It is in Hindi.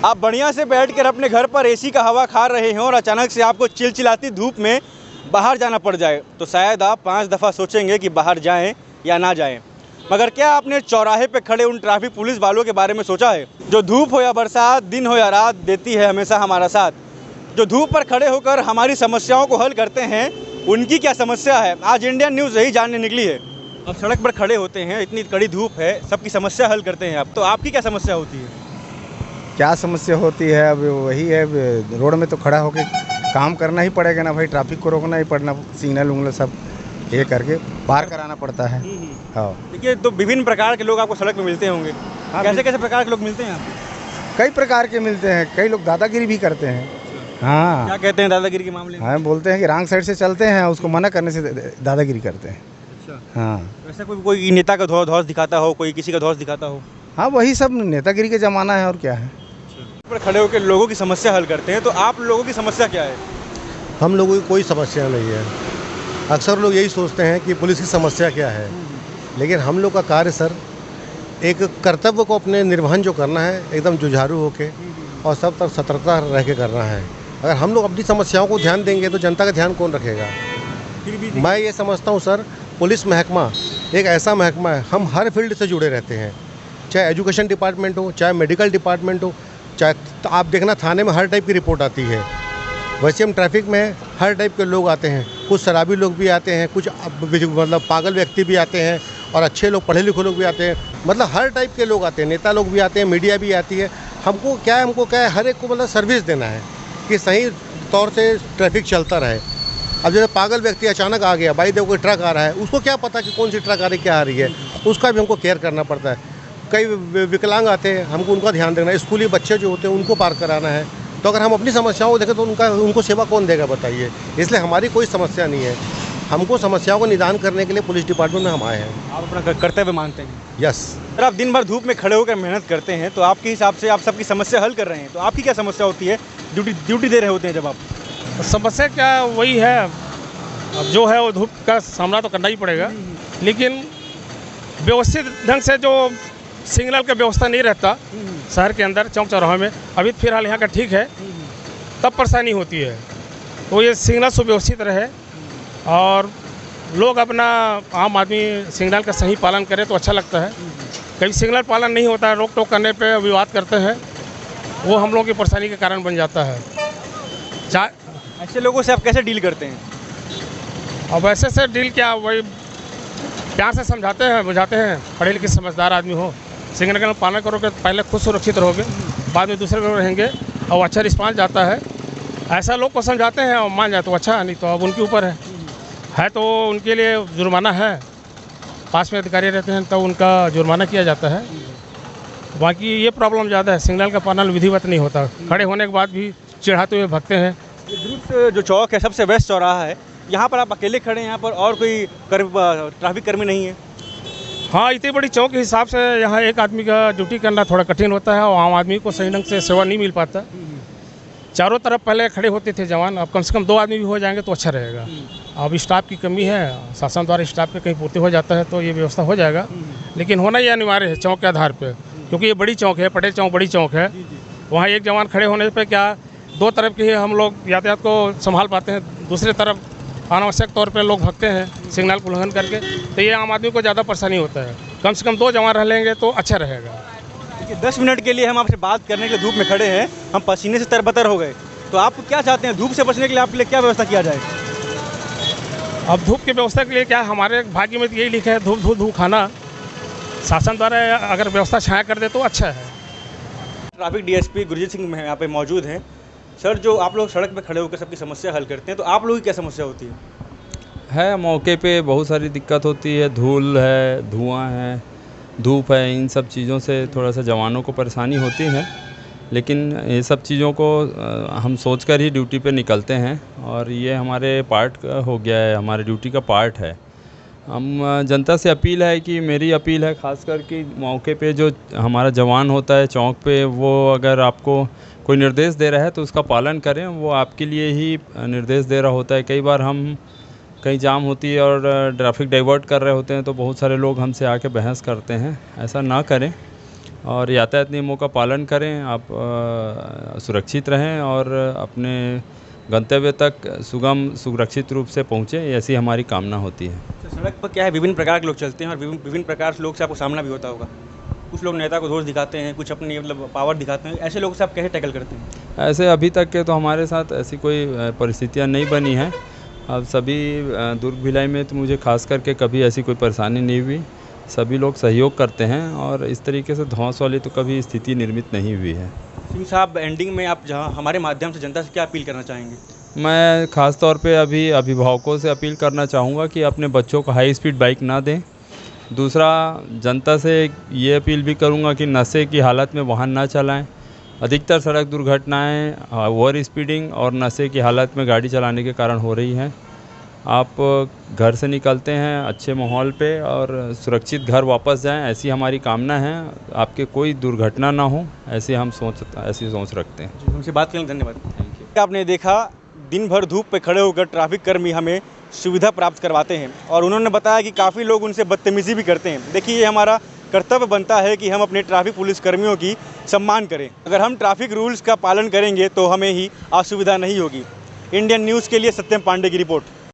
आप बढ़िया से बैठकर अपने घर पर एसी का हवा खा रहे हैं और अचानक से आपको चिलचिलाती धूप में बाहर जाना पड़ जाए तो शायद आप 5 दफ़ा सोचेंगे कि बाहर जाएं या ना जाएं। मगर क्या आपने चौराहे पे खड़े उन ट्रैफिक पुलिस वालों के बारे में सोचा है, जो धूप हो या बरसात, दिन हो या रात, देती है हमेशा हमारा साथ, जो धूप पर खड़े होकर हमारी समस्याओं को हल करते हैं। उनकी क्या समस्या है, आज इंडियन न्यूज़ यही जानने निकली है। अब सड़क पर खड़े होते हैं, इतनी कड़ी धूप है, सबकी समस्या हल करते हैं आप, तो आपकी क्या समस्या होती है? क्या समस्या होती है, अब वही है, रोड में तो खड़ा होकर काम करना ही पड़ेगा ना भाई, ट्रैफिक को रोकना ही पड़ना, सिग्नल उंगल सब ये करके पार कराना पड़ता है। हाँ, देखिए, तो विभिन्न प्रकार के लोग आपको सड़क में मिलते होंगे। कैसे कैसे प्रकार के लोग मिलते हैं आपको? कई प्रकार के मिलते हैं, कई लोग दादागिरी भी करते हैं। हाँ, क्या कहते हैं दादागिरी के मामले में? हाँ, बोलते हैं कि रॉन्ग साइड से चलते हैं, उसको मना करने से दादागिरी करते हैं। अच्छा, हाँ, वैसे कोई नेता का धौंस दिखाता हो, कोई किसी का धौंस दिखाता हो? हाँ, वही सब नेतागिरी का ज़माना है और क्या है। पर खड़े होकर लोगों की समस्या हल करते हैं, तो आप लोगों की समस्या क्या है? हम लोगों की कोई समस्या नहीं है। अक्सर लोग यही सोचते हैं कि पुलिस की समस्या क्या है, लेकिन हम लोग का कार्य सर एक कर्तव्य को अपने निर्वहन जो करना है, एकदम जुझारू होके और सब तक सतर्कता रह के करना है। अगर हम लोग अपनी समस्याओं को ध्यान देंगे तो जनता का ध्यान कौन रखेगा। मैं ये समझता हूँ सर, पुलिस महकमा एक ऐसा महकमा है, हम हर फील्ड से जुड़े रहते हैं, चाहे एजुकेशन डिपार्टमेंट हो, चाहे मेडिकल डिपार्टमेंट हो, चाहे आप देखना थाने में हर टाइप की रिपोर्ट आती है। वैसे हम ट्रैफिक में हर टाइप के लोग आते हैं, कुछ शराबी लोग भी आते हैं, कुछ मतलब पागल व्यक्ति भी आते हैं और अच्छे लोग, पढ़े लिखे लोग भी आते हैं, मतलब हर टाइप के लोग आते हैं, नेता लोग भी आते हैं, मीडिया भी आती है। हमको क्या है हर एक को मतलब सर्विस देना है कि सही तौर से ट्रैफिक चलता रहे। अब जैसे पागल व्यक्ति अचानक आ गया, भाई देखो कोई ट्रक आ रहा है, उसको क्या पता कि कौन सी ट्रक आ रही क्या आ रही है, उसका भी हमको केयर करना पड़ता है। कई विकलांग आते हैं, हमको उनका ध्यान देना है, स्कूली बच्चे जो होते हैं उनको पार कराना है। तो अगर हम अपनी समस्याओं को देखें तो उनको सेवा कौन देगा बताइए। इसलिए हमारी कोई समस्या नहीं है, हमको समस्याओं को निदान करने के लिए पुलिस डिपार्टमेंट में हम आए हैं। आप अपना कर्तव्य मानते हैं? यस सर, आप दिन भर धूप में खड़े होकर मेहनत करते हैं, तो आपके हिसाब से आप सबकी समस्या हल कर रहे हैं, तो आपकी क्या समस्या होती है ड्यूटी दे रहे होते हैं जब आप? समस्या क्या वही है, अब जो है वो धूप का सामना तो करना ही पड़ेगा, लेकिन व्यवस्थित ढंग से जो सिग्नल का व्यवस्था नहीं रहता शहर के अंदर चौक चौराहों में, अभी फिलहाल यहाँ का ठीक है, तब परेशानी होती है। तो ये सिग्नल सुव्यवस्थित रहे और लोग अपना आम आदमी सिग्नल का सही पालन करे तो अच्छा लगता है। कभी सिग्नल पालन नहीं होता है, रोक टोक करने पे विवाद करते हैं, वो हम लोगों की परेशानी के कारण बन जाता है। ऐसे लोगों से आप कैसे डील करते हैं? अब ऐसे से डील क्या, वही प्यार से समझाते हैं, बुझाते हैं, पढ़े लिखे समझदार आदमी हो, सिग्नल का पालन करोगे तो पहले खुद सुरक्षित रहोगे, बाद में दूसरे लोग रहेंगे और अच्छा रिस्पांस जाता है। ऐसा लोग को समझाते हैं और मान जाए तो अच्छा, नहीं तो अब उनके ऊपर है तो उनके लिए जुर्माना है, पास में अधिकारी रहते हैं तो उनका जुर्माना किया जाता है। बाकी ये प्रॉब्लम ज़्यादा है, सिग्नल का पालन विधिवत नहीं होता, खड़े होने के बाद भी चिढ़ाते हुए भगते हैं। ध्रुव जो चौक है सबसे बेस्ट चौराहा है, यहाँ पर आप अकेले खड़े हैं, यहाँ पर और कोई ट्रैफिक कर्मी नहीं है? हाँ, इतनी बड़ी चौक के हिसाब से यहाँ एक आदमी का ड्यूटी करना थोड़ा कठिन होता है और आम आदमी को सही ढंग से सेवा नहीं मिल पाता। चारों तरफ पहले खड़े होते थे जवान, अब कम से कम 2 आदमी भी हो जाएंगे तो अच्छा रहेगा। अब स्टाफ की कमी है, शासन द्वारा स्टाफ के कहीं पूर्ति हो जाता है तो ये व्यवस्था हो जाएगा, लेकिन होना ही अनिवार्य है चौक के आधार पर, क्योंकि ये बड़ी चौक है, पटेल चौक बड़ी चौक है। वहाँ एक जवान खड़े होने पर क्या 2 तरफ के हम लोग यातायात को संभाल पाते हैं, दूसरे तरफ अनावश्यक तौर पे लोग भगते हैं सिग्नल को उल्लंघन करके, तो ये आम आदमी को ज़्यादा परेशानी होता है। कम से कम 2 जवान रह लेंगे तो अच्छा रहेगा। देखिए, 10 मिनट के लिए हम आपसे बात करने के लिए धूप में खड़े हैं, हम पसीने से तरबतर हो गए, तो आप क्या चाहते हैं, धूप से बचने के लिए आपके लिए क्या व्यवस्था किया जाए? अब धूप की व्यवस्था के लिए क्या, हमारे भाग्य में तो यही लिखा है, धूप धूप खाना। शासन द्वारा अगर व्यवस्था छाया कर दे तो अच्छा है। ट्रैफिक डीएसपी गुरजीत सिंह यहाँ पे मौजूद हैं। सर, जो आप लोग सड़क पे खड़े होकर सबकी समस्या हल करते हैं, तो आप लोगों की क्या समस्या होती है? मौके पे बहुत सारी दिक्कत होती है, धूल है, धुआं है, धूप है, इन सब चीज़ों से थोड़ा सा जवानों को परेशानी होती है, लेकिन ये सब चीज़ों को हम सोचकर ही ड्यूटी पे निकलते हैं और ये हमारे पार्ट हो गया है, हमारे ड्यूटी का पार्ट है। हम जनता से अपील है कि मेरी अपील है खासकर कि मौके पे जो हमारा जवान होता है चौक पे, वो अगर आपको कोई निर्देश दे रहा है तो उसका पालन करें, वो आपके लिए ही निर्देश दे रहा होता है। कई बार हम कहीं जाम होती है और ट्रैफिक डाइवर्ट कर रहे होते हैं तो बहुत सारे लोग हमसे आके बहस करते हैं, ऐसा ना करें। और यातायात नियमों का पालन करें, आप सुरक्षित रहें और अपने गंतव्य तक सुरक्षित रूप से पहुँचें, ऐसी हमारी कामना होती है। तो सड़क पर क्या है, विभिन्न प्रकार के लोग चलते हैं और विभिन्न प्रकार से लोग से आपको सामना भी होता होगा। कुछ लोग नेता को दोष दिखाते हैं, कुछ अपनी मतलब पावर दिखाते हैं, ऐसे लोग से आप कैसे टैकल करते हैं? ऐसे अभी तक के तो हमारे साथ ऐसी कोई परिस्थितियाँ नहीं बनी हैं। अब सभी दुर्ग भिलाई में तो मुझे खास करके कभी ऐसी कोई परेशानी नहीं हुई। सभी लोग सहयोग करते हैं और इस तरीके से ध्वंस वाली तो कभी स्थिति निर्मित नहीं हुई है। सिंह साहब, एंडिंग में आप जहाँ हमारे माध्यम से जनता से क्या अपील करना चाहेंगे? मैं ख़ास तौर पे अभी अभिभावकों से अपील करना चाहूँगा कि अपने बच्चों को हाई स्पीड बाइक ना दें। दूसरा, जनता से ये अपील भी करूँगा कि नशे की हालत में वाहन ना चलाएं। अधिकतर सड़क दुर्घटनाएं ओवर स्पीडिंग और नशे की हालत में गाड़ी चलाने के कारण हो रही हैं। आप घर से निकलते हैं अच्छे माहौल पे और सुरक्षित घर वापस जाएं, ऐसी हमारी कामना है। आपके कोई दुर्घटना ना हो, ऐसी सोच रखते हैं। हमसे बात करने धन्यवाद। Thank you. आपने देखा, दिन भर धूप पे खड़े होकर ट्रैफिक कर्मी हमें सुविधा प्राप्त करवाते हैं और उन्होंने बताया कि काफ़ी लोग उनसे बदतमीज़ी भी करते हैं। देखिए, ये हमारा कर्तव्य बनता है कि हम अपने ट्रैफिक पुलिस कर्मियों की सम्मान करें। अगर हम ट्रैफिक रूल्स का पालन करेंगे तो हमें ही असुविधा नहीं होगी। इंडियन न्यूज़ के लिए सत्यम पांडे की रिपोर्ट।